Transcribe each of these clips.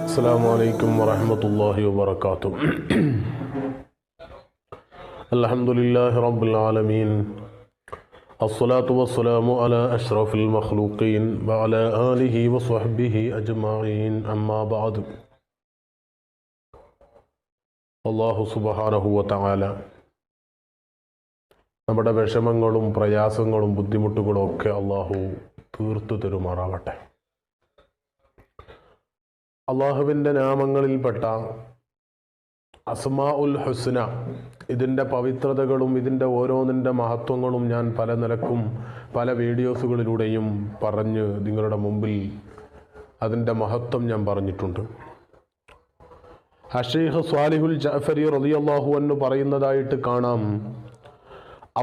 السلام عليكم ورحمة الله وبركاته. الحمد لله رب العالمين، الصلاة والسلام على أشرف المخلوقين وعلى آله وصحبه أجمعين. أما بعد. അല്ലാഹു സുബ്ഹാനഹു വ തആല നമ്മുടെ വിഷമങ്ങളും പ്രയാസങ്ങളും ബുദ്ധിമുട്ടുകളും ഒക്കെ അല്ലാഹു തീർത്തു തരുമാറാവട്ടെ. അള്ളാഹുവിൻ്റെ നാമങ്ങളിൽപ്പെട്ട അസ്മാഉൽ ഹുസ്ന, ഇതിൻ്റെ പവിത്രതകളും ഇതിൻ്റെ ഓരോന്നിൻ്റെ മഹത്വങ്ങളും ഞാൻ പല നിലക്കും പല വീഡിയോസുകളിലൂടെയും പറഞ്ഞ് നിങ്ങളുടെ മുമ്പിൽ അതിൻ്റെ മഹത്വം ഞാൻ പറഞ്ഞിട്ടുണ്ട്. അഷൈഖ് സ്വാലിഹുൽ ജഅഫരി റളിയല്ലാഹു അൻഹു പറയുന്നതായിട്ട് കാണാം,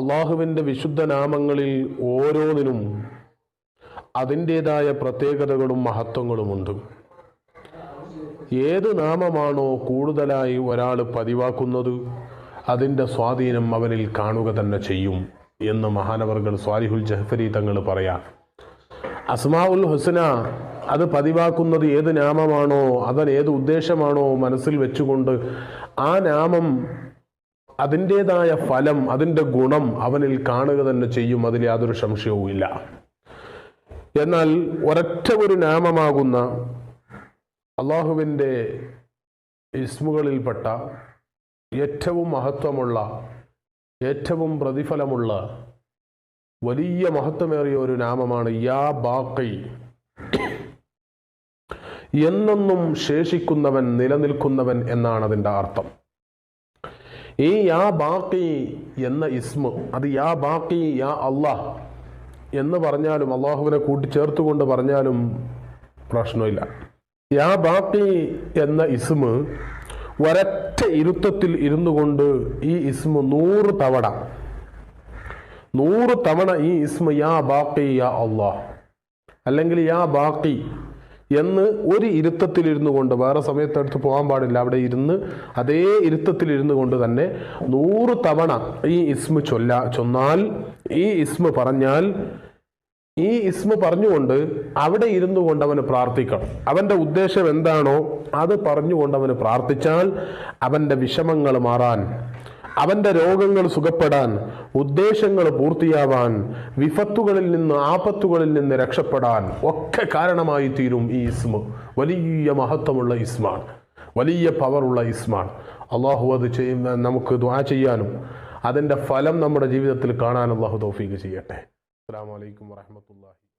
അള്ളാഹുവിൻ്റെ വിശുദ്ധ നാമങ്ങളിൽ ഓരോന്നിനും അതിൻ്റേതായ പ്രത്യേകതകളും മഹത്വങ്ങളുമുണ്ട്. ഏത് നാമമാണോ കൂടുതലായി ഒരാൾ പതിവാക്കുന്നത് അതിൻ്റെ സ്വാധീനം അവനിൽ കാണുക തന്നെ ചെയ്യും എന്ന് മഹാനവർകൾ സ്വാലിഹുൽ ജഅഫരി തങ്ങൾ പറയാം. അസ്മാഉൽ ഹുസ്ന അത് പതിവാക്കുന്നത് ഏത് നാമമാണോ, അതിന് ഏത് ഉദ്ദേശമാണോ മനസ്സിൽ വെച്ചുകൊണ്ട് ആ നാമം അതിൻ്റേതായ ഫലം, അതിൻ്റെ ഗുണം അവനിൽ കാണുക തന്നെ ചെയ്യും. അതിൽ യാതൊരു സംശയവും ഇല്ല. എന്നാൽ ഒരൊറ്റ ഒരു നാമമാകുന്ന അള്ളാഹുവിൻ്റെ ഇസ്മുകളിൽപ്പെട്ട ഏറ്റവും മഹത്വമുള്ള, ഏറ്റവും പ്രതിഫലമുള്ള, വലിയ മഹത്വമേറിയ ഒരു നാമമാണ് യാ ബാഖി. എന്നെന്നും ശേഷിക്കുന്നവൻ, നിലനിൽക്കുന്നവൻ എന്നാണ് അതിൻ്റെ അർത്ഥം. ഈ യാ ബാഖി എന്ന ഇസ്മ, അത് യാ ബാഖി യാ അല്ലാഹ് എന്ന് പറഞ്ഞാലും അള്ളാഹുവിനെ കൂട്ടിച്ചേർത്തുകൊണ്ട് പറഞ്ഞാലും പ്രശ്നമില്ല. യാ ബാഖി എന്ന ഇസ്മ ഒരൊറ്റ ഇരുത്തത്തിൽ ഇരുന്നു കൊണ്ട് ഈ ഇസ്മ 100 തവണ ഈ ഇസ്മ യാ ബാഖി യാ അല്ലാഹ് അല്ലെങ്കിൽ യാ ബാഖി എന്ന് ഒരു ഇരുത്തത്തിലിരുന്നു കൊണ്ട്, വേറെ സമയത്തെടുത്ത് പോകാൻ പാടില്ല, അവിടെ ഇരുന്ന് അതേ ഇരുത്തത്തിലിരുന്നു കൊണ്ട് തന്നെ 100 തവണ ഈ ഇസ്മ ചൊന്നാൽ, ഈ ഇസ്മ പറഞ്ഞാൽ, ഈ ഇസ്മ പറഞ്ഞുകൊണ്ട് അവിടെ ഇരുന്നു കൊണ്ട് അവന് പ്രാർത്ഥിക്കണം. അവൻ്റെ ഉദ്ദേശം എന്താണോ അത് പറഞ്ഞുകൊണ്ട് അവന് പ്രാർത്ഥിച്ചാൽ അവൻ്റെ വിഷമങ്ങൾ മാറാൻ, അവൻ്റെ രോഗങ്ങൾ സുഖപ്പെടാൻ, ഉദ്ദേശങ്ങൾ പൂർത്തിയാവാൻ, വിപത്തുകളിൽ നിന്ന്, ആപത്തുകളിൽ നിന്ന് രക്ഷപ്പെടാൻ ഒക്കെ കാരണമായി തീരും. ഈ ഇസ്മ വലിയ മഹത്വമുള്ള ഇസ്മാണ്, വലിയ പവറുള്ള ഇസ്മാണ്. അള്ളാഹു അത് നമുക്ക് ദുആ ചെയ്യാനും അതിൻ്റെ ഫലം നമ്മുടെ ജീവിതത്തിൽ കാണാൻ അള്ളാഹു തൗഫീഖ് ചെയ്യട്ടെ. അസ്സലാമു അലൈക്കും വറഹ്മത്തുള്ളാഹി.